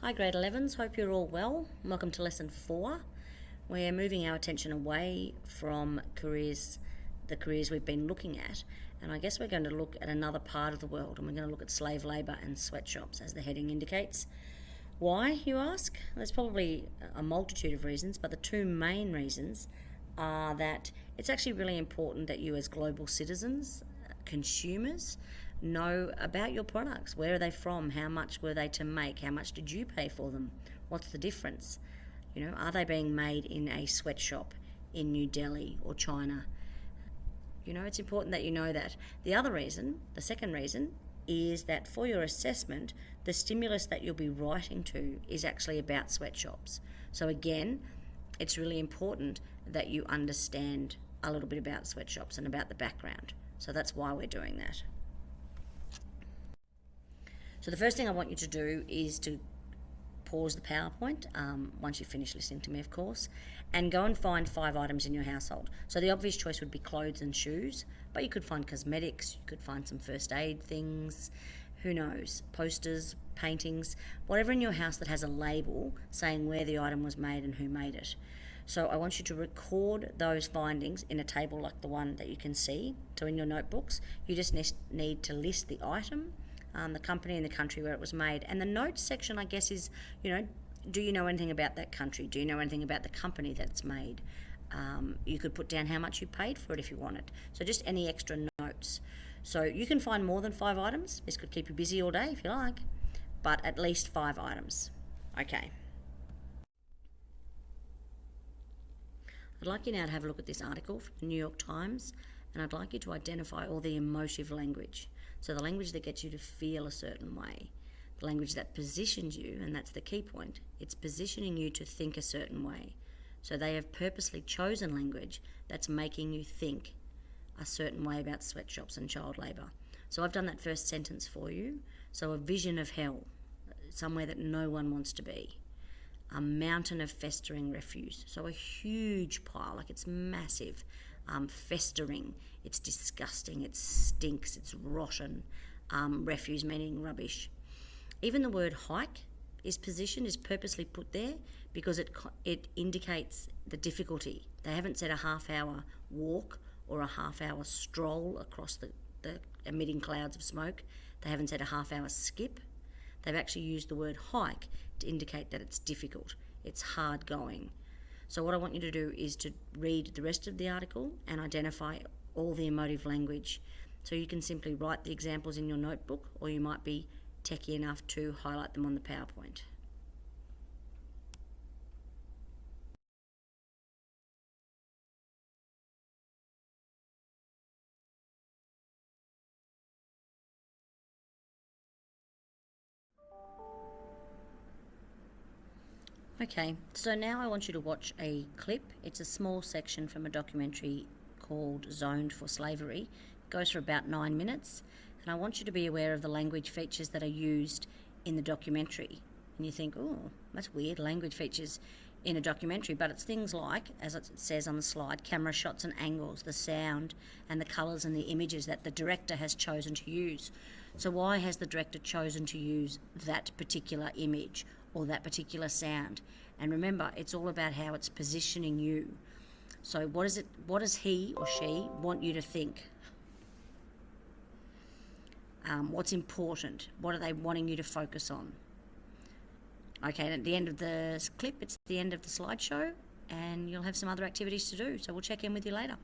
Hi grade 11s, hope you're all well. Welcome to lesson 4. We're moving our attention away from the careers we've been looking at, and I guess we're going to look at another part of the world, and we're going to look at slave labour and sweatshops as the heading indicates. Why, you ask? There's probably a multitude of reasons, but the two main reasons are that it's actually really important that you as global citizens, consumers, know about your products. Where are they from? How much were they to make? How much did you pay for them? What's the difference? Are they being made in a sweatshop in New Delhi or China? It's important that you know that. The second reason, is that for your assessment, the stimulus that you'll be writing to is actually about sweatshops. So again, it's really important that you understand a little bit about sweatshops and about the background. So that's why we're doing that. So the first thing I want you to do is to pause the PowerPoint, once you finish listening to me, of course, and go and find 5 items in your household. So the obvious choice would be clothes and shoes, but you could find cosmetics, you could find some first aid things, who knows, posters, paintings, whatever in your house that has a label saying where the item was made and who made it. So I want you to record those findings in a table like the one that you can see. So in your notebooks, you just need to list the item, the company and the country where it was made. And the notes section, I guess, is, do you know anything about that country? Do you know anything about the company that's made? You could put down how much you paid for it if you wanted. So just any extra notes. So you can find more than 5 items. This could keep you busy all day if you like, but at least 5 items. Okay. I'd like you now to have a look at this article from the New York Times, and I'd like you to identify all the emotive language. So the language that gets you to feel a certain way, the language that positions you, and that's the key point, it's positioning you to think a certain way. So they have purposely chosen language that's making you think a certain way about sweatshops and child labour. So I've done that first sentence for you. So a vision of hell, somewhere that no one wants to be. A mountain of festering refuse, so a huge pile, like it's massive, festering, it's disgusting, it stinks, it's rotten, refuse meaning rubbish. Even the word hike is purposely put there because it indicates the difficulty. They haven't said a half-hour walk or a half-hour stroll across the emitting clouds of smoke. They haven't said a half-hour skip. They've actually used the word hike to indicate that it's difficult, it's hard going. So what I want you to do is to read the rest of the article and identify all the emotive language. So you can simply write the examples in your notebook, or you might be techie enough to highlight them on the PowerPoint. Okay, so now I want you to watch a clip. It's a small section from a documentary called Zoned for Slavery. It goes for about 9 minutes, and I want you to be aware of the language features that are used in the documentary. And you think, oh, that's weird, language features in a documentary, but it's things like, as it says on the slide, camera shots and angles, the sound and the colours and the images that the director has chosen to use. So why has the director chosen to use that particular image or that particular sound? And remember, it's all about how it's positioning you. So what does he or she want you to think? What's important? What are they wanting you to focus on? Okay, and at the end of the clip, it's the end of the slideshow, and you'll have some other activities to do. So we'll check in with you later.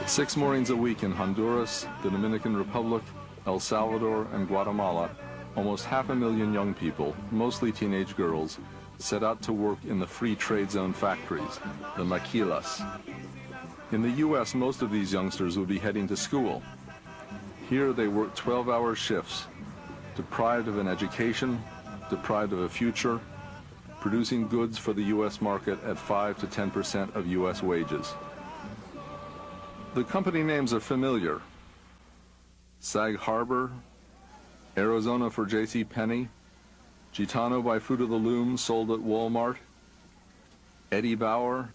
Six mornings a week in Honduras, the Dominican Republic, El Salvador, and Guatemala, almost 500,000 young people, mostly teenage girls, set out to work in the free trade zone factories, the maquilas. In the U.S., most of these youngsters would be heading to school. Here they work 12-hour shifts, deprived of an education, deprived of a future, producing goods for the U.S. market at 5 to 10% of U.S. wages. The company names are familiar: Sag Harbor, Arizona for J.C. Penney, Gitano by Fruit of the Loom sold at Walmart, Eddie Bauer,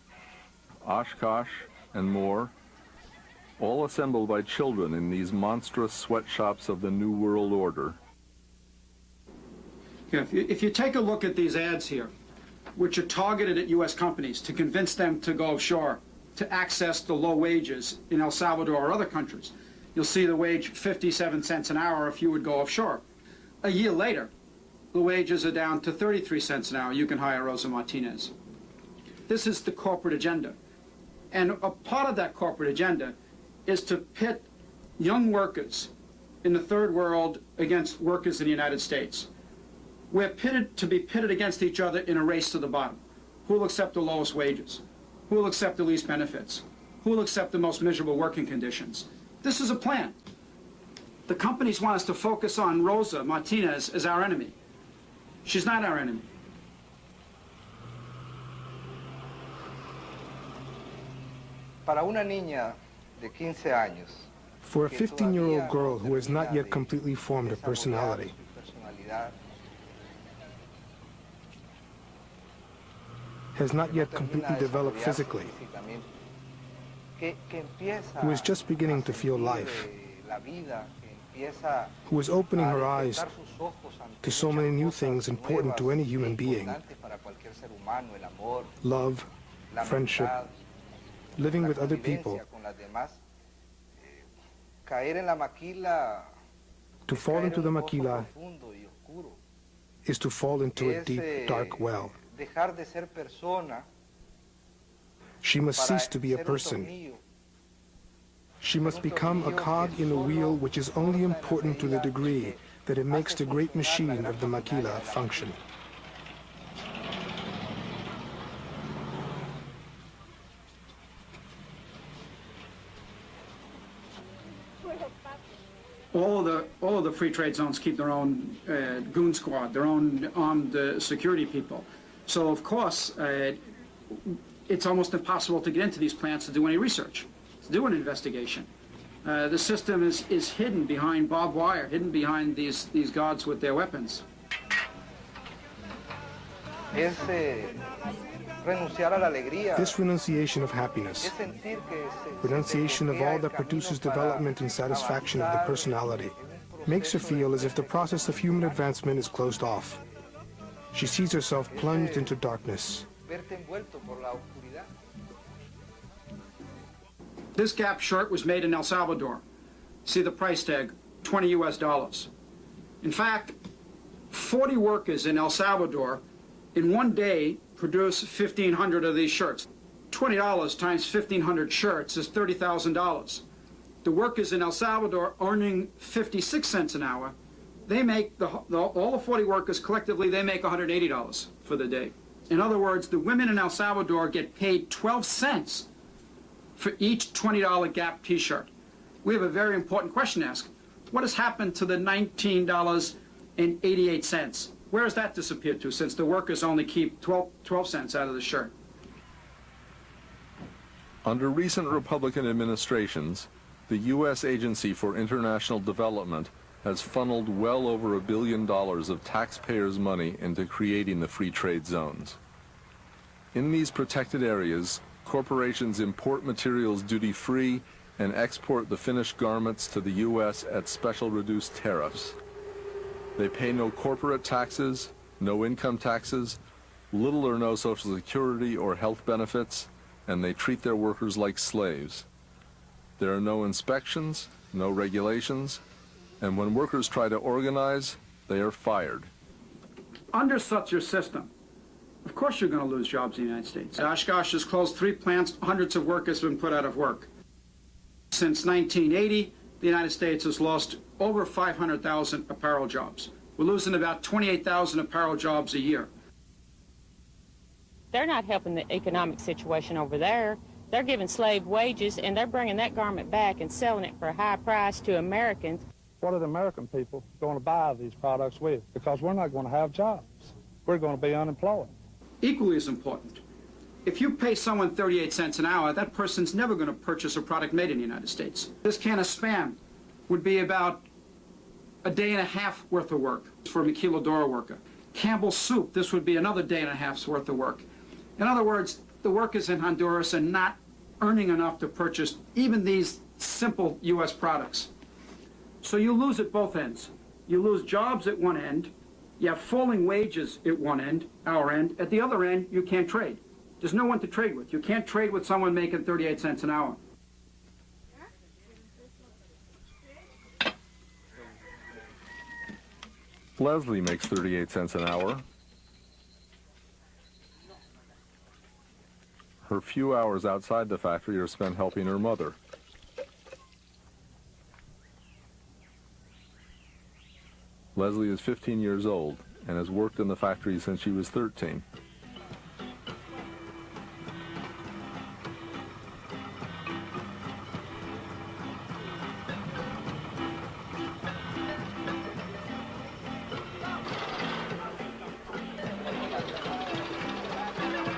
Oshkosh, and more, all assembled by children in these monstrous sweatshops of the New World Order. If you take a look at these ads here, which are targeted at U.S. companies to convince them to go offshore, to access the low wages in El Salvador or other countries, you'll see the wage 57 cents an hour if you would go offshore. A year later, the wages are down to 33 cents an hour. You can hire Rosa Martinez. This is the corporate agenda. And a part of that corporate agenda is to pit young workers in the third world against workers in the United States. We're to be pitted against each other in a race to the bottom. Who will accept the lowest wages? Who will accept the least benefits? Who will accept the most miserable working conditions? This is a plan. The companies want us to focus on Rosa Martinez as our enemy. She's not our enemy. Para una niña de 15 años, For a 15-year-old girl who has not yet completely formed a personality, has not yet completely developed physically, who is just beginning to feel life, who is opening her eyes to so many new things important to any human being: love, friendship, living with other people. To fall into the maquila is to fall into a deep, dark well. She must cease to be a person. She must become a cog in a wheel which is only important to the degree that it makes the great machine of the maquila function. All of the free trade zones keep their own goon squad, their own armed security people. So of course, it's almost impossible to get into these plants to do any research, to do an investigation. The system is hidden behind barbed wire, hidden behind these guards with their weapons. This renunciation of happiness, renunciation of all that produces development and satisfaction of the personality, makes her feel as if the process of human advancement is closed off. She sees herself plunged into darkness. This Gap shirt was made in El Salvador. See the price tag, $20 US. In fact, 40 workers in El Salvador in one day produce 1,500 of these shirts. $20 times 1,500 shirts is $30,000. The workers in El Salvador earning 56 cents an hour, they make, all the 40 workers collectively, they make $180 for the day. In other words, the women in El Salvador get paid 12 cents for each $20 Gap t-shirt. We have a very important question to ask. What has happened to the $19.88? Where has that disappeared to, since the workers only keep 12 cents out of the shirt? Under recent Republican administrations, the U.S. Agency for International Development has funneled well over $1 billion of taxpayers' money into creating the free trade zones. In these protected areas, corporations import materials duty-free and export the finished garments to the U.S. at special reduced tariffs. They pay no corporate taxes, no income taxes, little or no Social Security or health benefits, and they treat their workers like slaves. There are no inspections, no regulations, and when workers try to organize, they are fired. Under such a system, of course you're going to lose jobs in the United States. Oshkosh has closed 3 plants, hundreds of workers have been put out of work. Since 1980, the United States has lost over 500,000 apparel jobs. We're losing about 28,000 apparel jobs a year. They're not helping the economic situation over there. They're giving slave wages, and they're bringing that garment back and selling it for a high price to Americans. What are the American people going to buy these products with? Because we're not going to have jobs. We're going to be unemployed. Equally as important, if you pay someone 38 cents an hour, that person's never going to purchase a product made in the United States. This can of Spam would be about a day and a half worth of work for a maquiladora worker. Campbell's soup, this would be another day and a half's worth of work. In other words, the workers in Honduras are not earning enough to purchase even these simple U.S. products. So you lose at both ends. You lose jobs at one end, you have falling wages at one end, our end. At the other end, you can't trade. There's no one to trade with. You can't trade with someone making 38 cents an hour. Leslie makes 38 cents an hour. Her few hours outside the factory are spent helping her mother. Leslie is 15 years old and has worked in the factory since she was 13.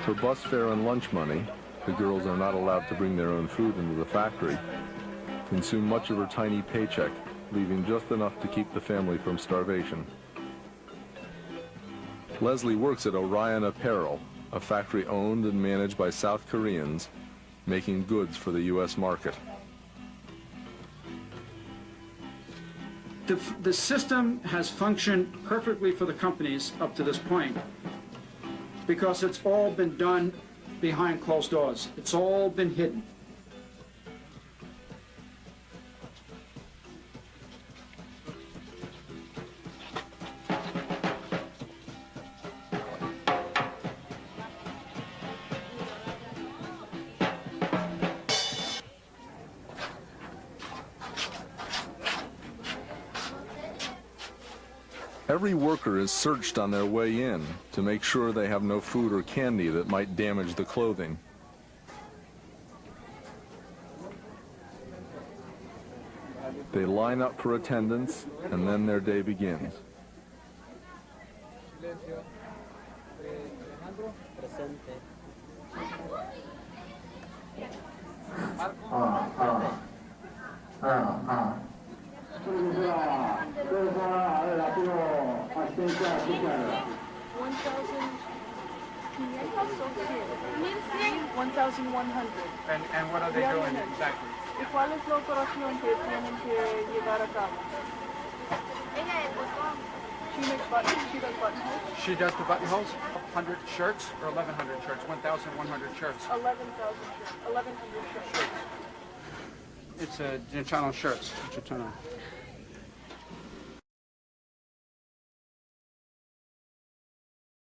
For bus fare and lunch money, the girls are not allowed to bring their own food into the factory, consume much of her tiny paycheck, leaving just enough to keep the family from starvation. Leslie works at Orion Apparel, a factory owned and managed by South Koreans, making goods for the U.S. market. The system has functioned perfectly for the companies up to this point because it's all been done behind closed doors. It's all been hidden. Every worker is searched on their way in to make sure they have no food or candy that might damage the clothing. They line up for attendance, and then their day begins. And what are they doing exactly? ¿Y cuál es la operación que tienen que llevar a cabo? She makes buttons, she does buttonholes? She does the buttonholes, 100 shirts or 1,100 shirts, 1,100 shirts. 1,100 shirts. It's Channel shirts. Channel.